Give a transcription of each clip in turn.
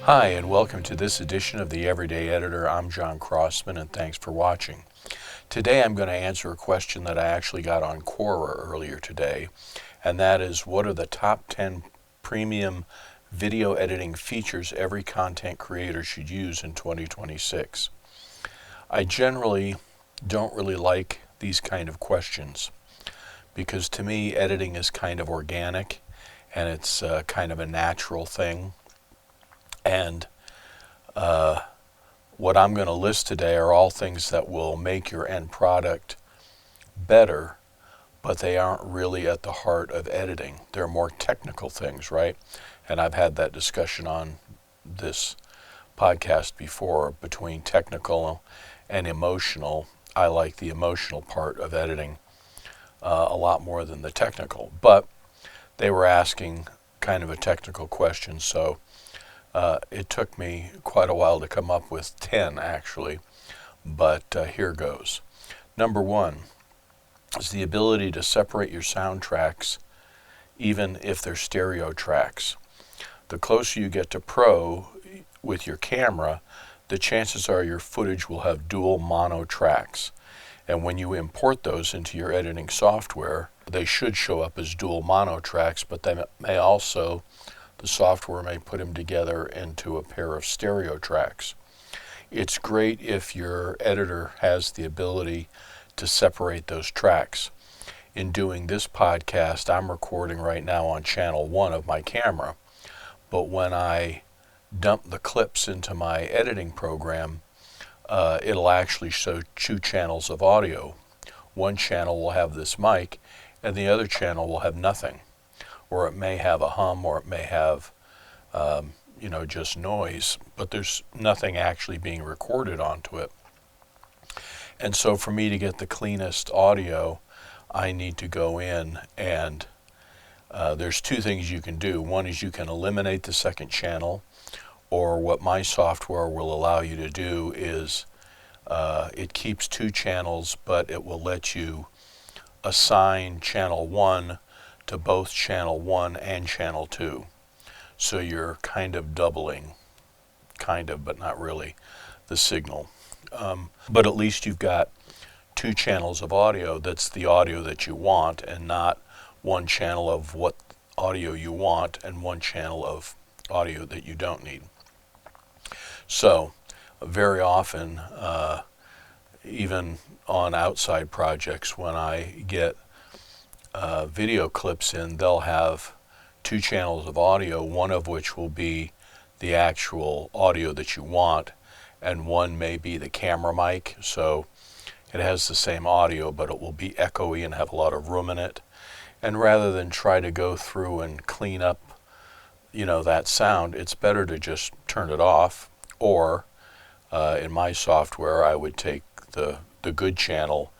Hi, and welcome to this edition of The Everyday Editor. I'm John Crossman, and thanks for watching. Today I'm going to answer a question that I actually got on Quora earlier today, and that is, what are the top 10 premium video editing features every content creator should use in 2026? I generally don't really like these kind of questions because to me editing is kind of organic and it's kind of a natural thing. And what I'm going to list today are all things that will make your end product better, but they aren't really at the heart of editing. They're more technical things, right? And I've had that discussion on this podcast before between technical and emotional. I like the emotional part of editing a lot more than the technical, but they were asking kind of a technical question, so it took me quite a while to come up with 10 actually, but here goes. Number one is the ability to separate your soundtracks even if they're stereo tracks. The closer you get to pro with your camera, the chances are your footage will have dual mono tracks. And when you import those into your editing software, they should show up as dual mono tracks, but they may also, the software may put them together into a pair of stereo tracks. It's great if your editor has the ability to separate those tracks. In doing this podcast, I'm recording right now on channel 1 of my camera, but when I dump the clips into my editing program, it'll actually show 2 channels of audio. One channel will have this mic, and the other channel will have nothing. Or it may have a hum, or it may have, just noise, but there's nothing actually being recorded onto it. And so for me to get the cleanest audio, I need to go in and there's 2 things you can do. One is you can eliminate the second channel, or what my software will allow you to do is it keeps 2 channels, but it will let you assign channel 1 to both channel 1 and channel 2. So you're kind of doubling, but not really, the signal. But at least you've got 2 channels of audio that's the audio that you want, and not one channel of what audio you want and one channel of audio that you don't need. So very often, even on outside projects, when I get video clips in, they'll have 2 channels of audio, one of which will be the actual audio that you want, and one may be the camera mic, so it has the same audio, but it will be echoey and have a lot of room in it. And rather than try to go through and clean up, that sound, it's better to just turn it off, or in my software, I would take the good channel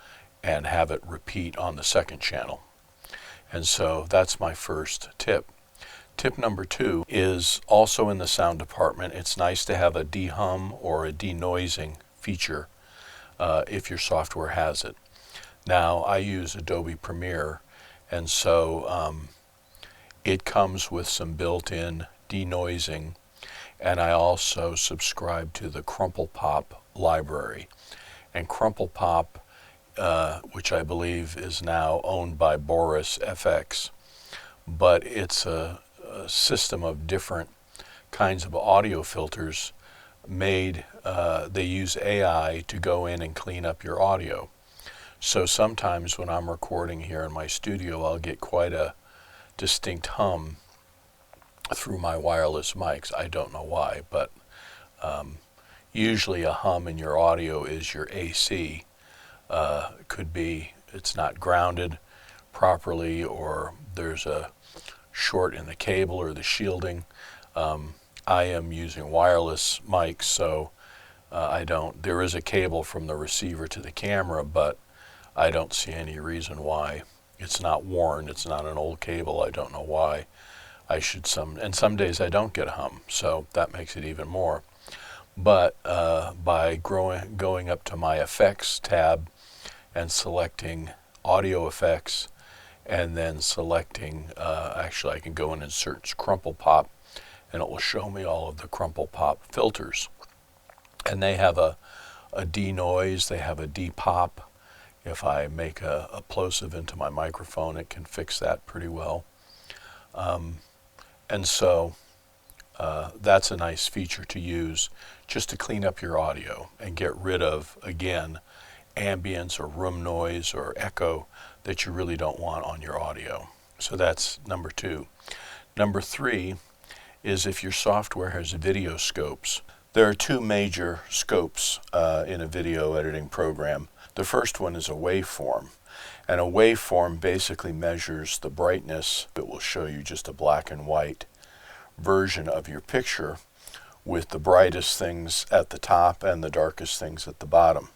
and have it repeat on the second channel. And so that's my first tip. Tip number 2 is also in the sound department. It's nice to have a de-hum or a denoising feature if your software has it. Now, I use Adobe Premiere, and so it comes with some built-in denoising, and I also subscribe to the Crumple Pop library. And Crumple Pop, which I believe is now owned by Boris FX, but it's a system of different kinds of audio filters made. They use AI to go in and clean up your audio. So sometimes when I'm recording here in my studio, I'll get quite a distinct hum through my wireless mics. I don't know why, but usually a hum in your audio is your AC. Could be it's not grounded properly, or there's a short in the cable or the shielding. I am using wireless mics, so there is a cable from the receiver to the camera, but I don't see any reason why. It's not worn, it's not an old cable, I don't know why. And some days I don't get a hum, so that makes it even more. But by going up to my effects tab and selecting audio effects, and then selecting, actually I can go in and search Crumple Pop, and it will show me all of the crumple pop filters. And they have a denoise, they have a depop. If I make a plosive into my microphone, it can fix that pretty well. And so that's a nice feature to use just to clean up your audio and get rid of, again, ambience or room noise or echo that you really don't want on your audio. So that's number 2. Number 3 is if your software has video scopes. There are 2 major scopes in a video editing program. The first one is a waveform. And a waveform basically measures the brightness. It will show you just a black and white version of your picture with the brightest things at the top and the darkest things at the bottom.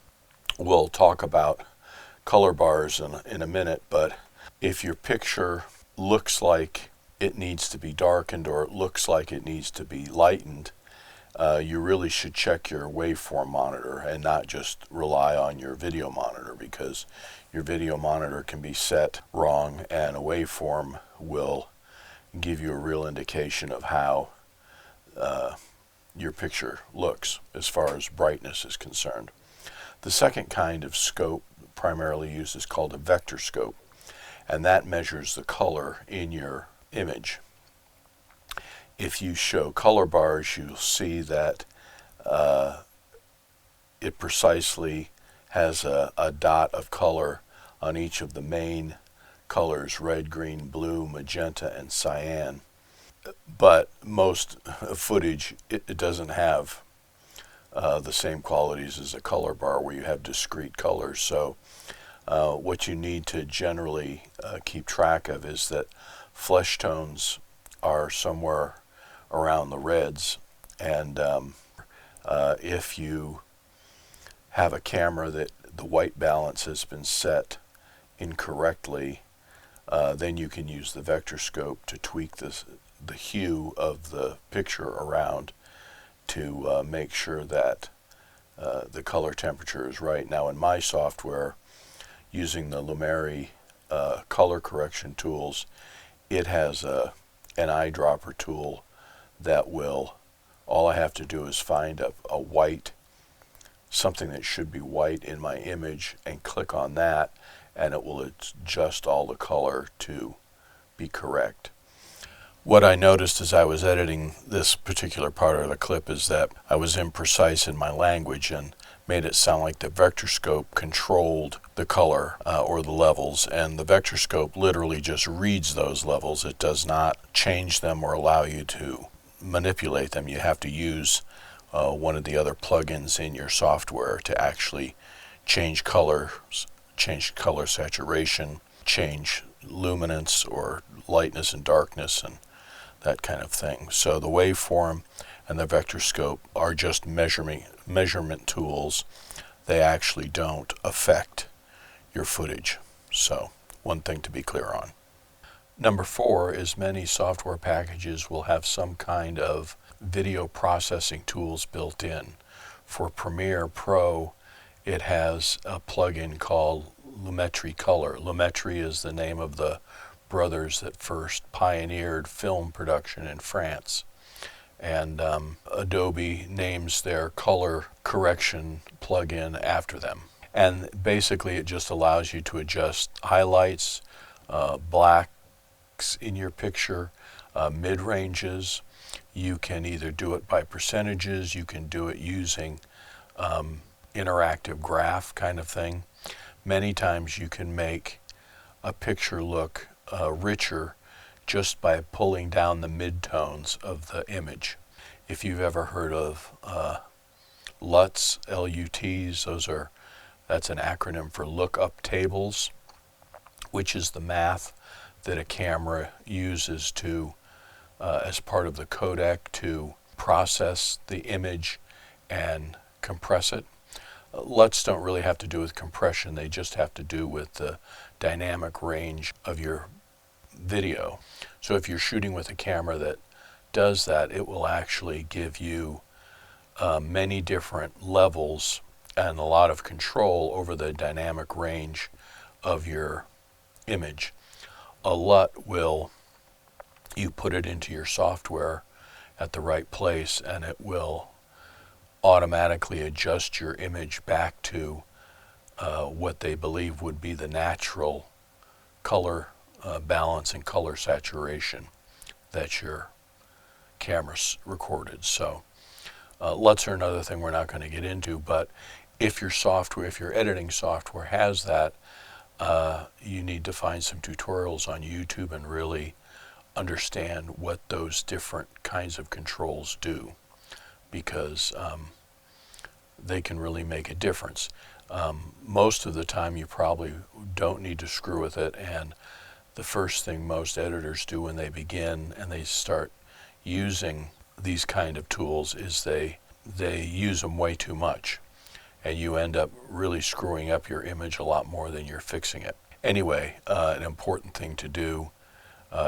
We'll talk about color bars in a minute, but if your picture looks like it needs to be darkened or it looks like it needs to be lightened, you really should check your waveform monitor and not just rely on your video monitor, because your video monitor can be set wrong and a waveform will give you a real indication of how your picture looks as far as brightness is concerned. The second kind of scope primarily used is called a vector scope, and that measures the color in your image. If you show color bars, you'll see that it precisely has a dot of color on each of the main colors: red, green, blue, magenta, and cyan. But most footage, it doesn't have the same qualities as a color bar where you have discrete colors. So what you need to generally keep track of is that flesh tones are somewhere around the reds, and if you have a camera that the white balance has been set incorrectly, then you can use the vector scope to tweak the hue of the picture around to make sure that the color temperature is right. Now in my software, using the Lumeri color correction tools, it has an eyedropper tool that will, all I have to do is find a white, something that should be white in my image, and click on that, and it will adjust all the color to be correct. What I noticed as I was editing this particular part of the clip is that I was imprecise in my language and made it sound like the vector scope controlled the color or the levels, and the vector scope literally just reads those levels. It does not change them or allow you to manipulate them. You have to use one of the other plugins in your software to actually change colors, change color saturation, change luminance or lightness and darkness, and that kind of thing. So the waveform and the vector scope are just measurement tools. They actually don't affect your footage. So one thing to be clear on. Number 4 is many software packages will have some kind of video processing tools built in. For Premiere Pro, it has a plugin called Lumetri Color. Lumetri is the name of the brothers that first pioneered film production in France. And Adobe names their color correction plugin after them. And basically it just allows you to adjust highlights, blacks in your picture, mid-ranges. You can either do it by percentages, you can do it using interactive graph kind of thing. Many times you can make a picture look richer just by pulling down the midtones of the image. If you've ever heard of LUTs, L-U-Ts, that's an acronym for lookup tables, which is the math that a camera uses to as part of the codec to process the image and compress it. LUTs don't really have to do with compression, they just have to do with the dynamic range of your video. So if you're shooting with a camera that does that, it will actually give you many different levels and a lot of control over the dynamic range of your image. A LUT will, you put it into your software, at the right place, and it will automatically adjust your image back to what they believe would be the natural color balance and color saturation that your camera's recorded. So LUTs are another thing we're not going to get into, but if your editing software has that, you need to find some tutorials on YouTube and really understand what those different kinds of controls do, because they can really make a difference. Most of the time you probably don't need to screw with it, and the first thing most editors do when they begin and they start using these kind of tools is they use them way too much, and you end up really screwing up your image a lot more than you're fixing it. Anyway, an important thing to do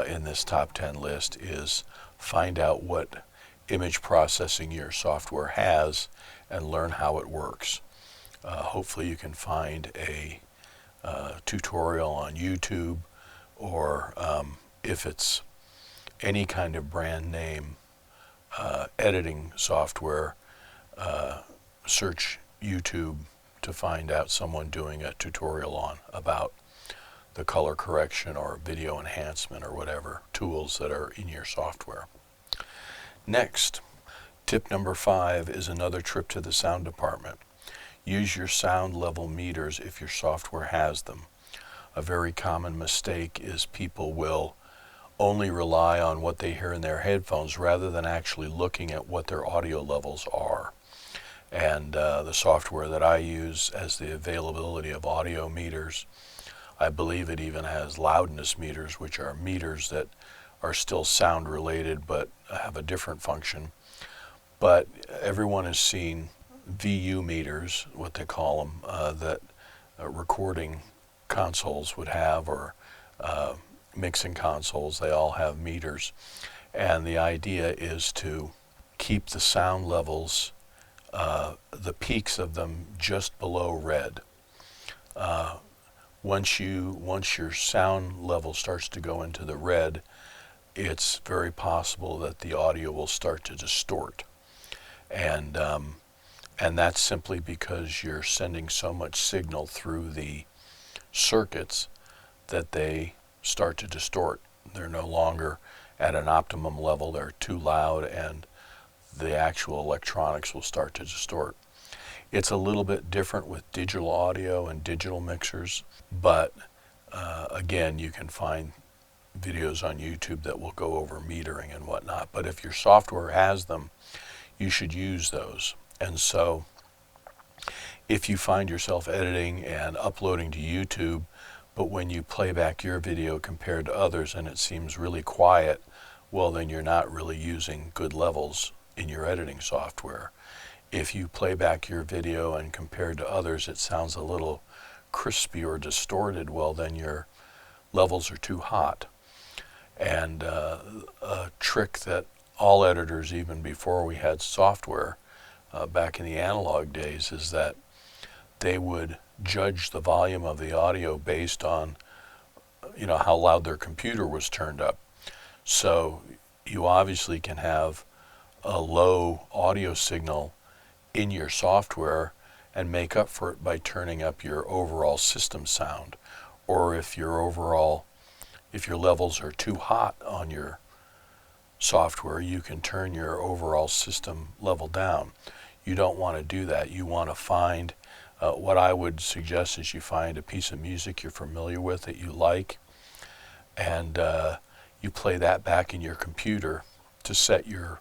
in this top 10 list is find out what image processing your software has and learn how it works. Hopefully you can find a tutorial on YouTube, or if it's any kind of brand name editing software, search YouTube to find out someone doing a tutorial about the color correction or video enhancement or whatever tools that are in your software. Next, tip number 5 is another trip to the sound department. Use your sound level meters if your software has them. A very common mistake is people will only rely on what they hear in their headphones rather than actually looking at what their audio levels are. And the software that I use has the availability of audio meters. I believe it even has loudness meters, which are meters that are still sound related but have a different function. But everyone has seen VU meters, what they call them, that recording consoles would have, or mixing consoles. They all have meters, and the idea is to keep the sound levels, the peaks of them, just below red. Once your sound level starts to go into the red, it's very possible that the audio will start to distort, and that's simply because you're sending so much signal through the circuits that they start to distort. They're no longer at an optimum level. They're too loud, and the actual electronics will start to distort. It's a little bit different with digital audio and digital mixers, but again, you can find videos on YouTube that will go over metering and whatnot. But if your software has them, you should use those. And so if you find yourself editing and uploading to YouTube, but when you play back your video compared to others and it seems really quiet, well, then you're not really using good levels in your editing software. If you play back your video and compared to others it sounds a little crispy or distorted, well, then your levels are too hot. And a trick that all editors, even before we had software, back in the analog days, is that they would judge the volume of the audio based on, how loud their computer was turned up. So you obviously can have a low audio signal in your software and make up for it by turning up your overall system sound. Or if your levels are too hot on your software, you can turn your overall system level down. You don't want to do that. You want to find, what I would suggest is you find a piece of music you're familiar with that you like, and you play that back in your computer to set your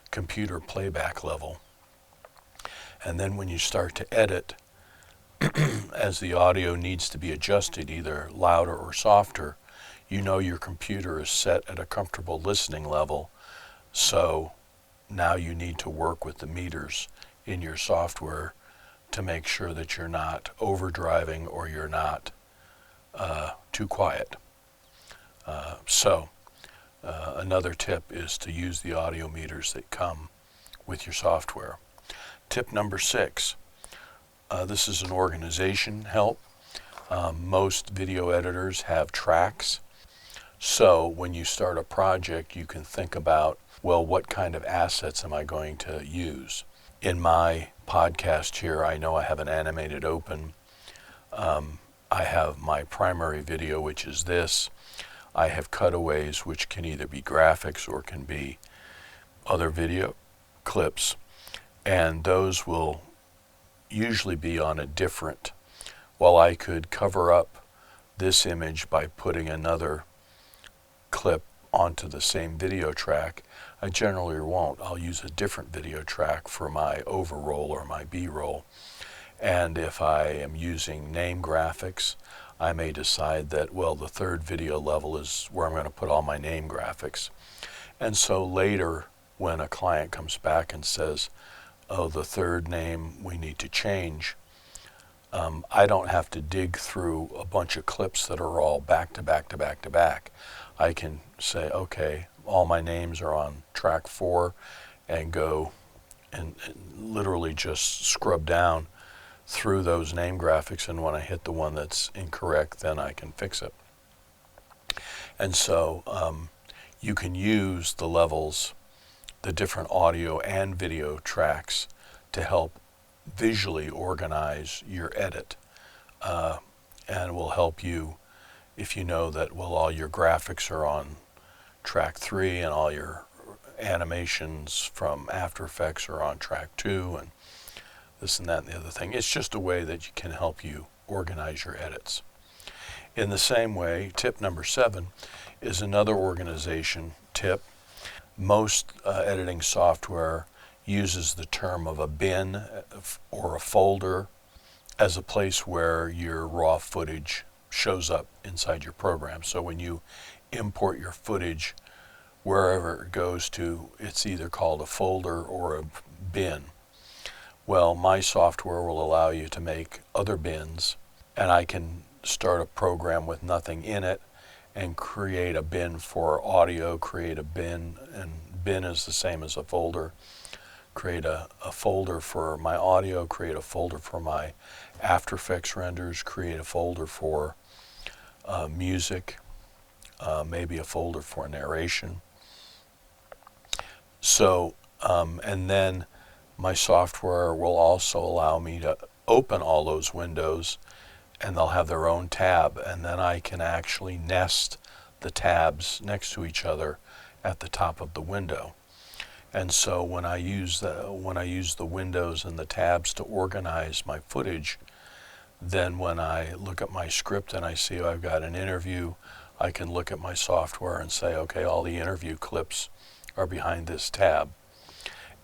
computer playback level. And then when you start to edit, as the audio needs to be adjusted, either louder or softer, your computer is set at a comfortable listening level. So now you need to work with the meters in your software to make sure that you're not overdriving or you're not too quiet. Another tip is to use the audio meters that come with your software. Tip number 6, this is an organization help. Most video editors have tracks. So when you start a project, you can think about, well, what kind of assets am I going to use? In my podcast here, I know I have an animated open. I have my primary video, which is this. I have cutaways, which can either be graphics or can be other video clips. And those will usually be on a different, well, I could cover up this image by putting another clip onto the same video track. I generally won't. I'll use a different video track for my overroll or my B-roll. And if I am using name graphics, I may decide that, well, the third video level is where I'm going to put all my name graphics. And so later, when a client comes back and says, oh, the third name we need to change, I don't have to dig through a bunch of clips that are all back to back to back to back. I can say, okay, all my names are on track 4, and go and literally just scrub down through those name graphics, and when I hit the one that's incorrect, then I can fix it. And so you can use the levels, the different audio and video tracks, to help visually organize your edit, and will help you if you know that, well, all your graphics are on track 3 and all your animations from After Effects are on track 2 and this and that and the other thing. It's just a way that you can help you organize your edits. In the same way, tip number 7 is another organization tip. Most editing software uses the term of a bin or a folder as a place where your raw footage shows up inside your program. So when you import your footage, wherever it goes to, it's either called a folder or a bin. Well, my software will allow you to make other bins, and I can start a program with nothing in it and create a bin for audio, create a bin, and bin is the same as a folder. Create a folder for my audio, create a folder for my After Effects renders, create a folder for music, maybe a folder for narration. So, and then my software will also allow me to open all those windows, and they'll have their own tab, and then I can actually nest the tabs next to each other at the top of the window. And so when I use the windows and the tabs to organize my footage, then when I look at my script and I see I've got an interview, I can look at my software and say, okay, all the interview clips are behind this tab.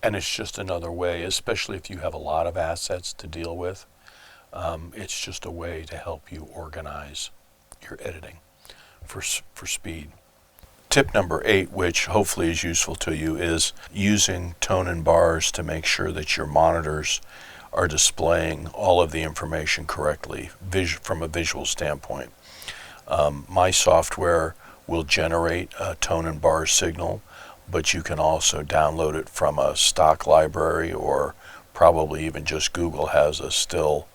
And it's just another way, especially if you have a lot of assets to deal with, it's just a way to help you organize your editing for speed. Tip number 8, which hopefully is useful to you, is using tone and bars to make sure that your monitors are displaying all of the information correctly from a visual standpoint. My software will generate a tone and bar signal, but you can also download it from a stock library, or probably even just Google has a still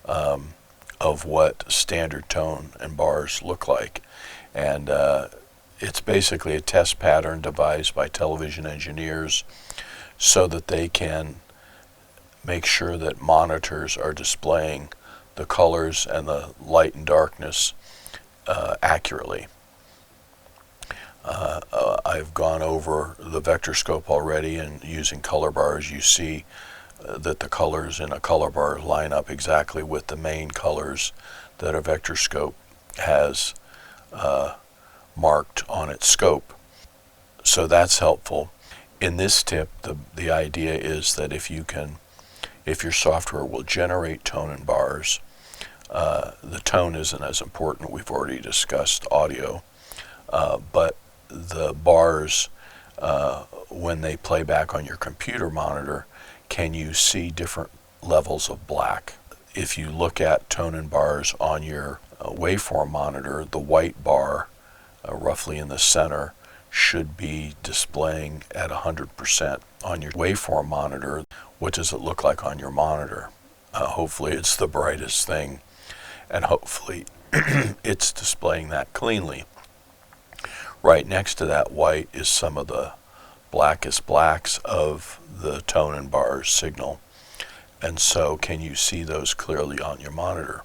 of what standard tone and bars look like. And it's basically a test pattern devised by television engineers so that they can make sure that monitors are displaying the colors and the light and darkness accurately. I've gone over the vector scope already, and using color bars you see that the colors in a color bar line up exactly with the main colors that a vector scope has marked on its scope. So that's helpful. In this tip, the idea is that if your software will generate tone and bars, the tone isn't as important. We've already discussed audio, but the bars, when they play back on your computer monitor, can you see different levels of black? If you look at tone and bars on your waveform monitor, the white bar roughly in the center should be displaying at 100% on your waveform monitor. What does it look like on your monitor? Hopefully it's the brightest thing, and hopefully it's displaying that cleanly. Right next to that white is some of the blackest blacks of the tone and bars signal. And so can you see those clearly on your monitor?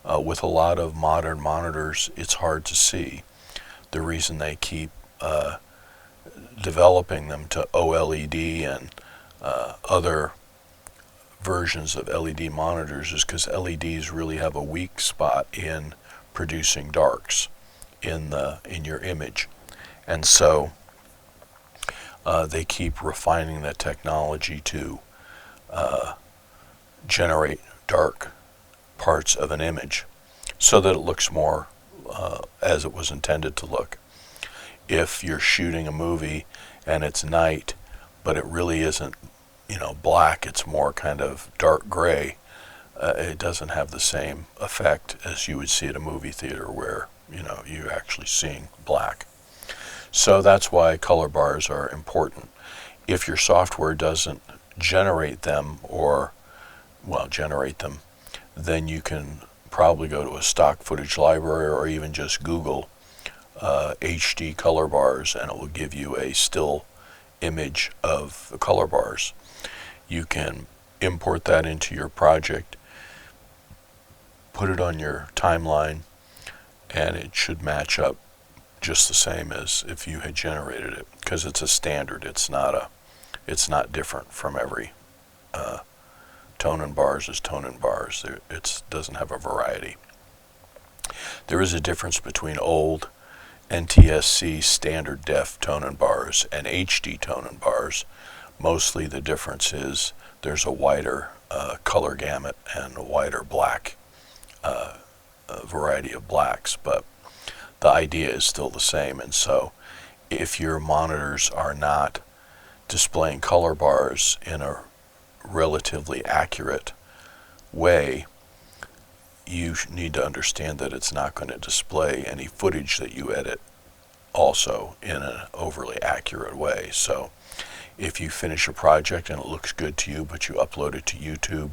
With a lot of modern monitors, it's hard to see. The reason they keep developing them to OLED and other versions of LED monitors is because LEDs really have a weak spot in producing darks in your image. And so they keep refining the technology to generate dark parts of an image so that it looks more as it was intended to look. If you're shooting a movie and it's night, but it really isn't, black, it's more kind of dark gray, it doesn't have the same effect as you would see at a movie theater where, you're actually seeing black. So that's why color bars are important. If your software doesn't generate them generate them, then you can probably go to a stock footage library or even just Google HD color bars, and it will give you a still image of the color bars. You can import that into your project, put it on your timeline, and it should match up just the same as if you had generated it, because it's a standard. It's not different from every tone and bars is tone and bars. It doesn't have a variety. There is a difference between old NTSC standard def tone and bars and HD tone and bars. Mostly the difference is there's a wider color gamut and a wider black variety of blacks, but the idea is still the same. And so if your monitors are not displaying color bars in a relatively accurate way, you need to understand that it's not going to display any footage that you edit also in an overly accurate way. So if you finish a project and it looks good to you, but you upload it to YouTube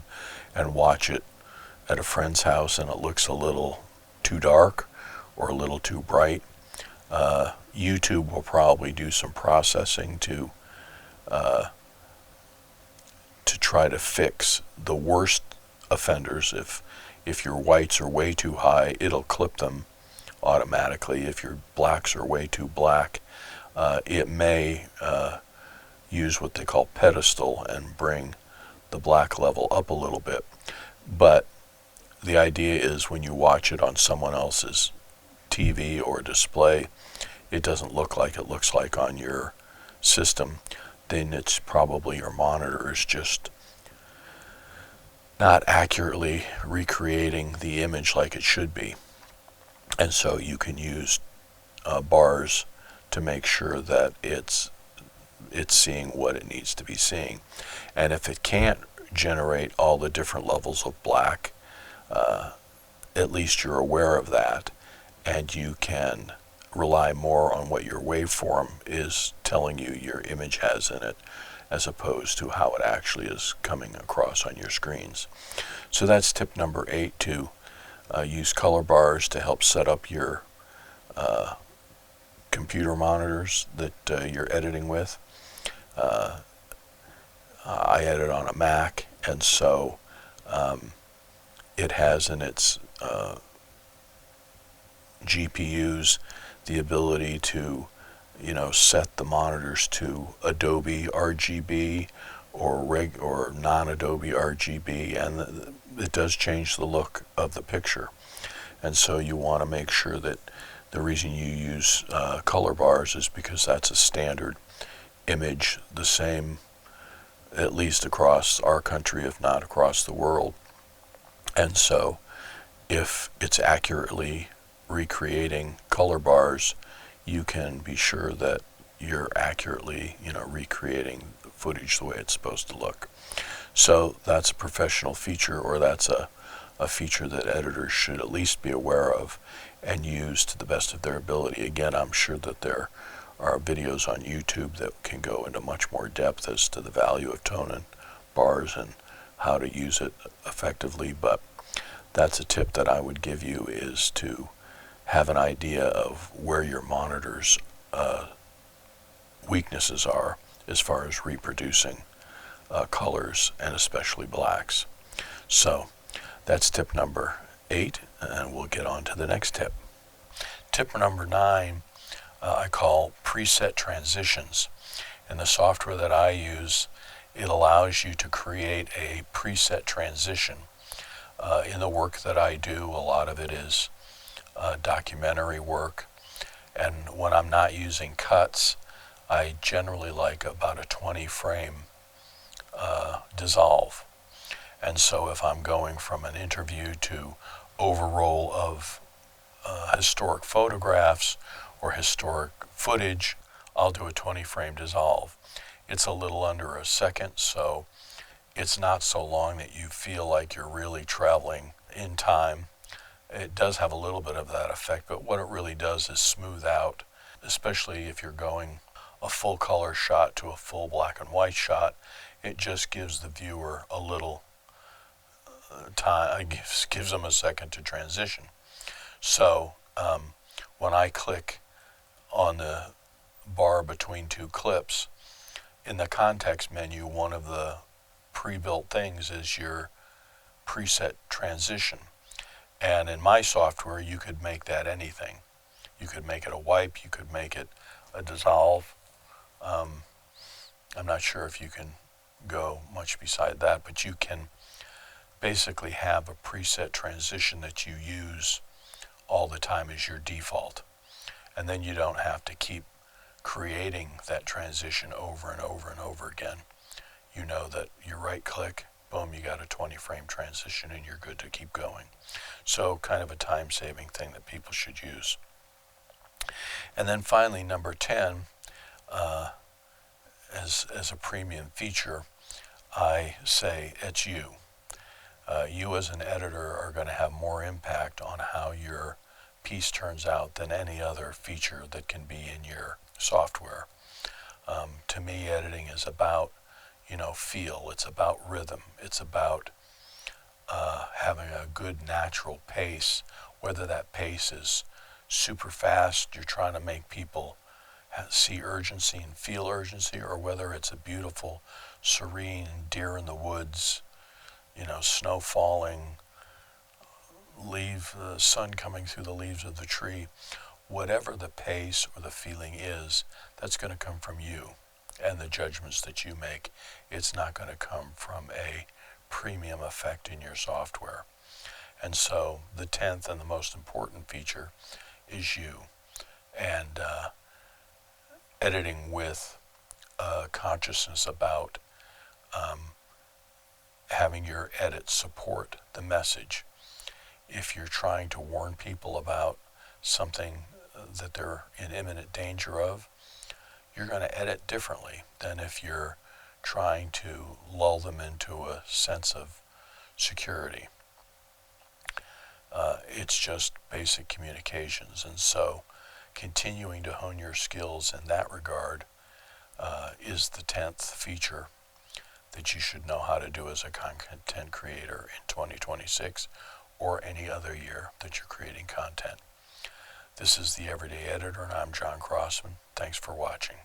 and watch it at a friend's house and it looks a little too dark or a little too bright, YouTube will probably do some processing to try to fix the worst offenders. If your whites are way too high, it'll clip them automatically. If your blacks are way too black, it may use what they call pedestal and bring the black level up a little bit. But the idea is when you watch it on someone else's TV or display, it doesn't look like it looks like on your system. Then it's probably your monitor is just not accurately recreating the image like it should be. And so you can use bars to make sure that it's seeing what it needs to be seeing. And if it can't generate all the different levels of black, at least you're aware of that, and you can rely more on what your waveform is telling you your image has in it, as opposed to how it actually is coming across on your screens. So that's tip number 8, to use color bars to help set up your computer monitors that you're editing with. I edit on a Mac, and so it has in its GPUs the ability to set the monitors to Adobe RGB or non-Adobe RGB, and it does change the look of the picture. And so you want to make sure that the reason you use color bars is because that's a standard image, the same at least across our country, if not across the world. And so if it's accurately recreating color bars, you can be sure that you're accurately, recreating the footage the way it's supposed to look. So that's a professional feature, or that's a feature that editors should at least be aware of and use to the best of their ability. Again, I'm sure that there are videos on YouTube that can go into much more depth as to the value of tone and bars and how to use it effectively, but that's a tip that I would give you, is to have an idea of where your monitors weaknesses are as far as reproducing colors and especially blacks. So that's tip number 8, and we'll get on to the next tip. Tip number 9 I call preset transitions. In the software that I use, it allows you to create a preset transition. In the work that I do, a lot of it is documentary work, and when I'm not using cuts, I generally like about a 20 frame dissolve. And so if I'm going from an interview to overroll of historic photographs or historic footage, I'll do a 20 frame dissolve. It's a little under a second, so it's not so long that you feel like you're really traveling in time. It does have a little bit of that effect, but what it really does is smooth out, especially if you're going a full color shot to a full black and white shot. It just gives the viewer a little time, gives them a second to transition. So when I click on the bar between two clips, in the context menu, one of the pre-built things is your preset transition. And in my software, you could make that anything. You could make it a wipe, you could make it a dissolve. I'm not sure if you can go much beside that, but you can basically have a preset transition that you use all the time as your default. And then you don't have to keep creating that transition over and over and over again. You know that you right click, boom, you got a 20 frame transition and you're good to keep going. So kind of a time saving thing that people should use. And then finally, number 10, as a premium feature, I say it's you. You as an editor are going to have more impact on how your piece turns out than any other feature that can be in your software. To me, editing is about, feel. It's about rhythm. It's about having a good natural pace, whether that pace is super fast, you're trying to make people see urgency and feel urgency, or whether it's a beautiful, serene deer in the woods, snow falling, the sun coming through the leaves of the tree. Whatever the pace or the feeling is, that's going to come from you and the judgments that you make. It's not going to come from a premium effect in your software. And so the 10th and the most important feature is you. And editing with consciousness about having your edit support the message. If you're trying to warn people about something that they're in imminent danger of, you're going to edit differently than if you're trying to lull them into a sense of security. It's just basic communications, and so continuing to hone your skills in that regard is the 10th feature that you should know how to do as a content creator in 2026 or any other year that you're creating content. This is the Everyday Editor, and I'm John Crossman. Thanks for watching.